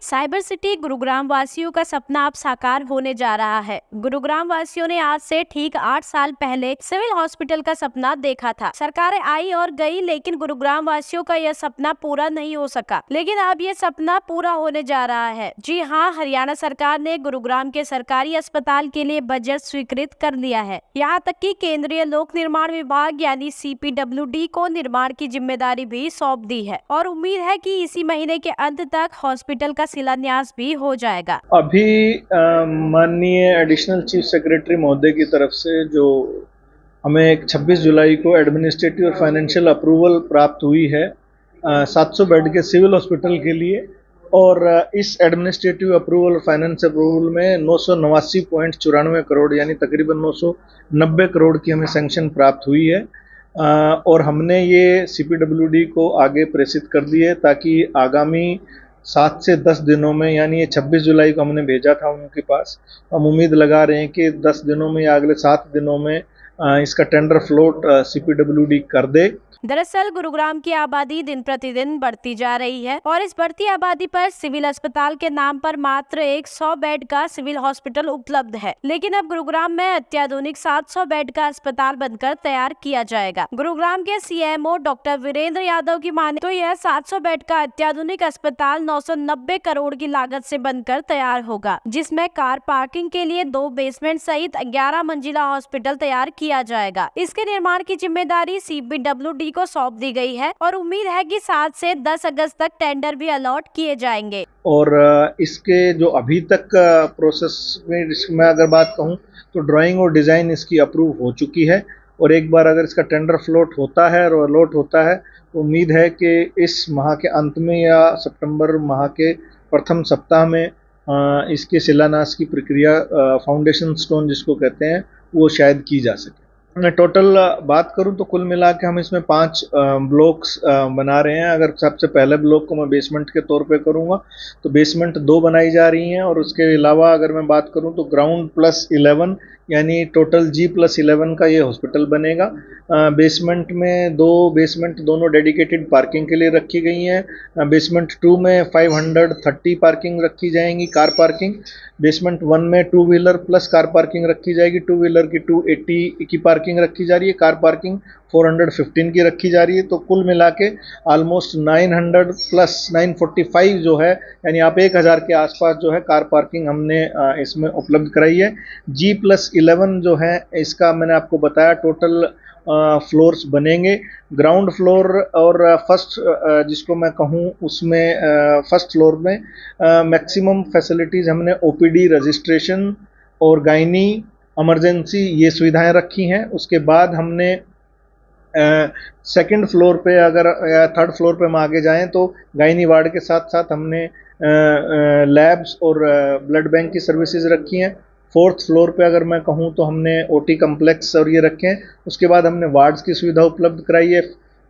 Cyber city Gurugram वासियों का सपना अब साकार होने जा रहा है। गुरुग्राम वासियों ने आज से ठीक 8 साल पहले सिविल हॉस्पिटल का सपना देखा था। सरकारें आई और गई, लेकिन गुरुग्राम वासियों का यह सपना पूरा नहीं हो सका। लेकिन अब ये सपना पूरा होने जा रहा है। जी हाँ, हरियाणा सरकार ने गुरुग्राम के सरकारी अस्पताल के लिए बजट स्वीकृत कर लिया है। यहाँ तक कि केंद्रीय लोक निर्माण विभाग यानी CPWD को निर्माण की जिम्मेदारी भी सौंप दी है और उम्मीद है कि इसी महीने के अंत तक हॉस्पिटल का शिलान्यास भी हो जाएगा। अभी माननीय एडिशनल चीफ सेक्रेटरी महोदय की तरफ से जो हमें 26 जुलाई को एडमिनिस्ट्रेटिव और फाइनेंशियल अप्रूवल प्राप्त हुई है 700 बेड के सिविल हॉस्पिटल के लिए, और इस एडमिनिस्ट्रेटिव अप्रूवल और फाइनेंस अप्रूवल में 989.94 करोड़ यानी तकरीबन 990 करोड़ की हमें सैंक्शन प्राप्त हुई है। और हमने ये CPWD को आगे प्रेषित कर दी है ताकि आगामी 7 से 10 दिनों में, यानी ये 26 जुलाई को हमने भेजा था उनके पास, हम उम्मीद लगा रहे हैं कि 10 दिनों में या अगले 7 दिनों में इसका टेंडर फ्लोट CPWD कर दे। दरअसल गुरुग्राम की आबादी दिन प्रतिदिन बढ़ती जा रही है और इस बढ़ती आबादी पर सिविल अस्पताल के नाम पर मात्र एक 100 बेड का सिविल हॉस्पिटल उपलब्ध है। लेकिन अब गुरुग्राम में अत्याधुनिक 700 बेड का अस्पताल बनकर तैयार किया जाएगा। गुरुग्राम के CMO डॉक्टर वीरेंद्र यादव की माने तो यह 700 बेड का अत्याधुनिक अस्पताल 990 करोड़ की लागत से बनकर तैयार होगा, जिसमें कार पार्किंग के लिए 2 बेसमेंट सहित 11 मंजिला हॉस्पिटल तैयार किया जाएगा। इसके निर्माण की जिम्मेदारी CPWD को सौंप दी गई है और उम्मीद है कि 7 से 10 अगस्त तक टेंडर भी अलॉट किए जाएंगे। और इसके जो अभी तक प्रोसेस में मैं अगर बात कहूँ तो ड्राइंग और डिज़ाइन इसकी अप्रूव हो चुकी है, और एक बार अगर इसका टेंडर फ्लोट होता है और अलॉट होता है तो उम्मीद है कि इस माह के अंत में या सितंबर माह के प्रथम सप्ताह में इसके शिलान्यास की प्रक्रिया, फाउंडेशन स्टोन जिसको कहते हैं, वो शायद की जा सके। मैं टोटल बात करूं तो कुल मिला के हम इसमें 5 ब्लॉक्स बना रहे हैं। अगर सबसे पहले ब्लॉक को मैं बेसमेंट के तौर पे करूंगा तो बेसमेंट 2 बनाई जा रही हैं, और उसके अलावा अगर मैं बात करूं तो ग्राउंड प्लस 11 यानी टोटल G+11 का ये हॉस्पिटल बनेगा। बेसमेंट में 2 बेसमेंट दोनों डेडिकेटेड पार्किंग के लिए रखी गई हैं। बेसमेंट 2 में 530 पार्किंग रखी जाएंगी, कार पार्किंग। बेसमेंट 1 में 2 व्हीलर प्लस कार पार्किंग रखी जाएगी, 2 व्हीलर की 280 की पार्किंग रखी जा रही है, कार पार्किंग 415 की रखी जा रही है। तो कुल मिला के ऑलमोस्ट 900 प्लस 945 जो है, यानी आप 1000 के आसपास जो है कार पार्किंग हमने इसमें उपलब्ध कराई है। G+11 जो है, इसका मैंने आपको बताया टोटल फ्लोर्स बनेंगे। ग्राउंड फ्लोर और फर्स्ट जिसको मैं कहूँ उसमें फर्स्ट फ्लोर में मैक्सिमम फैसिलिटीज़ हमने OPD, रजिस्ट्रेशन और गायनी, इमरजेंसी, ये सुविधाएं रखी हैं। उसके बाद हमने सेकंड फ्लोर पे अगर या थर्ड फ्लोर पे हम आगे जाएं तो गायनी वार्ड के साथ साथ हमने लैब्स और ब्लड बैंक की सर्विसेज रखी हैं। फोर्थ फ्लोर पे अगर मैं कहूँ तो हमने OT कम्प्लेक्स और ये रखे हैं। उसके बाद हमने वार्ड्स की सुविधा उपलब्ध कराई है।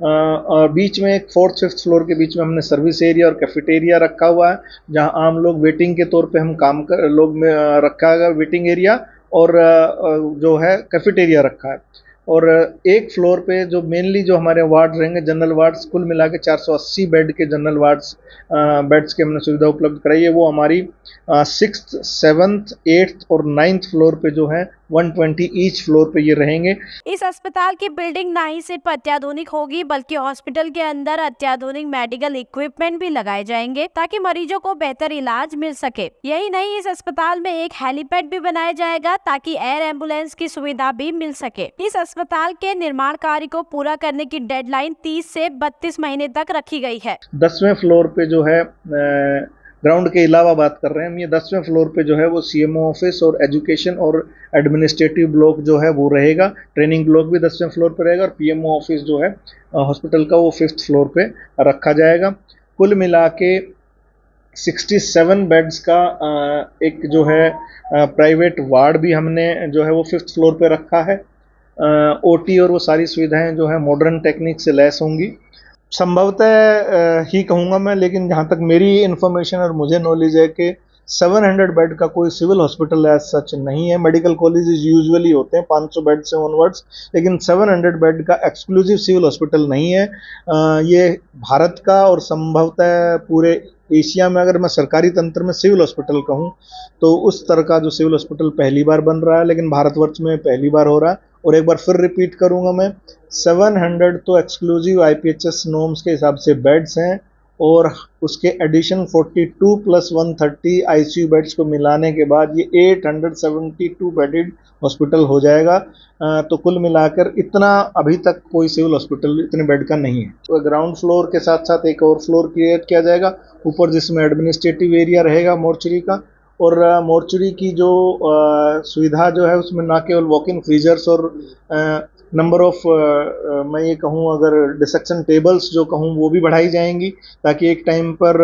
और बीच में एक 4th 5th फ्लोर के बीच में हमने सर्विस एरिया और कैफेटेरिया रखा हुआ है, जहां आम लोग वेटिंग के तौर पे हम काम कर लोग में रखा है वेटिंग एरिया, और जो है कैफेटेरिया रखा है। और एक फ्लोर पे जो मेनली जो हमारे वार्ड रहेंगे, जनरल वार्ड्स, कुल मिला के 480 बेड के जनरल वार्ड्स बेड्स की हमने सुविधा उपलब्ध कराई है। वो हमारी 6th 7th 8th और 9th फ्लोर पे जो है 120 ईच फ्लोर पे ये रहेंगे। इस अस्पताल की बिल्डिंग ना ही सिर्फ अत्याधुनिक होगी, बल्कि हॉस्पिटल के अंदर अत्याधुनिक मेडिकल इक्विपमेंट भी लगाए जाएंगे ताकि मरीजों को बेहतर इलाज मिल सके। यही नहीं, इस अस्पताल में एक हेलीपैड भी बनाया जाएगा ताकि एयर एम्बुलेंस की सुविधा भी मिल सके। इस अस्पताल के निर्माण कार्य को पूरा करने की डेडलाइन 30 से 32 महीने तक रखी गई है। 10वें फ्लोर पे जो है, ग्राउंड के अलावा बात कर रहे हैं हम, ये 10वें फ्लोर पे जो है वो CMO ऑफिस और एजुकेशन और एडमिनिस्ट्रेटिव ब्लॉक जो है वो रहेगा। ट्रेनिंग ब्लॉक भी 10वें फ्लोर पे रहेगा, और PMO ऑफिस जो है हॉस्पिटल का वो 5th फ्लोर पे रखा जाएगा। कुल मिला के 67 बेड्स का एक जो है प्राइवेट वार्ड भी हमने जो है वो 5th फ्लोर पे रखा है। OT और वो सारी सुविधाएं जो है मॉडर्न टेक्निक से लैस होंगी। संभवतः ही कहूँगा मैं, लेकिन जहाँ तक मेरी इन्फॉर्मेशन और मुझे नॉलेज है कि 700 बेड का कोई सिविल हॉस्पिटल एज सच नहीं है। मेडिकल कॉलेजेस यूजुअली होते हैं 500 बेड से ऑनवर्ड्स, लेकिन 700 बेड का एक्सक्लूसिव सिविल हॉस्पिटल नहीं है। ये भारत का और संभवतः पूरे एशिया में, अगर मैं सरकारी तंत्र में सिविल हॉस्पिटल कहूँ तो उस तरह का जो सिविल हॉस्पिटल पहली बार बन रहा है, लेकिन भारतवर्ष में पहली बार हो रहा है। और एक बार फिर रिपीट करूँगा मैं, 700 तो एक्सक्लूसिव IPHS नॉर्म्स के हिसाब से बेड्स हैं, और उसके एडिशन 42 + 130 ICU बेड्स को मिलाने के बाद ये 872 बेडेड हॉस्पिटल हो जाएगा। तो कुल मिलाकर इतना अभी तक कोई सिविल हॉस्पिटल इतने बेड का नहीं है। तो ग्राउंड फ्लोर के साथ साथ एक और फ्लोर क्रिएट किया जाएगा ऊपर, जिसमें एडमिनिस्ट्रेटिव एरिया रहेगा मोर्चरी का। और मोर्चरी की जो सुविधा जो है उसमें ना केवल वॉक इन फ्रीजर्स और नंबर ऑफ मैं ये कहूँ अगर डिसेक्शन टेबल्स जो कहूँ वो भी बढ़ाई जाएंगी, ताकि एक टाइम पर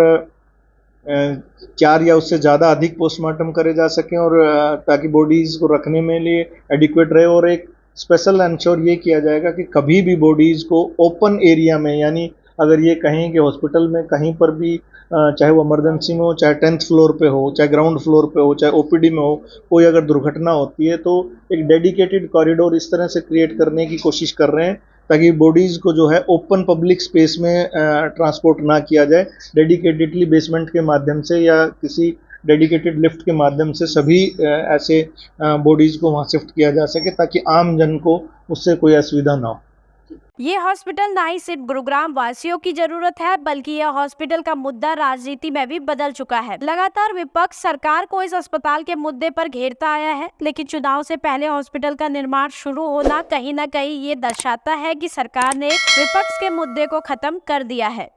4 या उससे ज़्यादा अधिक पोस्टमार्टम करे जा सकें, और ताकि बॉडीज़ को रखने में लिए एडिक्वेट रहे। और एक स्पेशल इंश्योर ये किया जाएगा कि कभी भी बॉडीज़ को ओपन एरिया में, यानी अगर ये कहें कि हॉस्पिटल में कहीं पर भी चाहे वो इमरजेंसी में हो, चाहे 10th फ्लोर पे हो, चाहे ग्राउंड फ्लोर पे हो, चाहे OPD में हो, कोई अगर दुर्घटना होती है तो एक डेडिकेटेड कॉरिडोर इस तरह से क्रिएट करने की कोशिश कर रहे हैं ताकि बॉडीज़ को जो है ओपन पब्लिक स्पेस में ट्रांसपोर्ट ना किया जाए, डेडिकेटेडली बेसमेंट के माध्यम से या किसी डेडिकेटेड लिफ्ट के माध्यम से सभी ऐसे बॉडीज़ को वहाँ शिफ्ट किया जा सके, ताकि आम जन को उससे कोई असुविधा ना हो। ये हॉस्पिटल ना ही सिर्फ गुरुग्राम वासियों की जरूरत है, बल्कि यह हॉस्पिटल का मुद्दा राजनीति में भी बदल चुका है। लगातार विपक्ष सरकार को इस अस्पताल के मुद्दे पर घेरता आया है, लेकिन चुनाव से पहले हॉस्पिटल का निर्माण शुरू होना कहीं न कहीं ये दर्शाता है कि सरकार ने विपक्ष के मुद्दे को खत्म कर दिया है।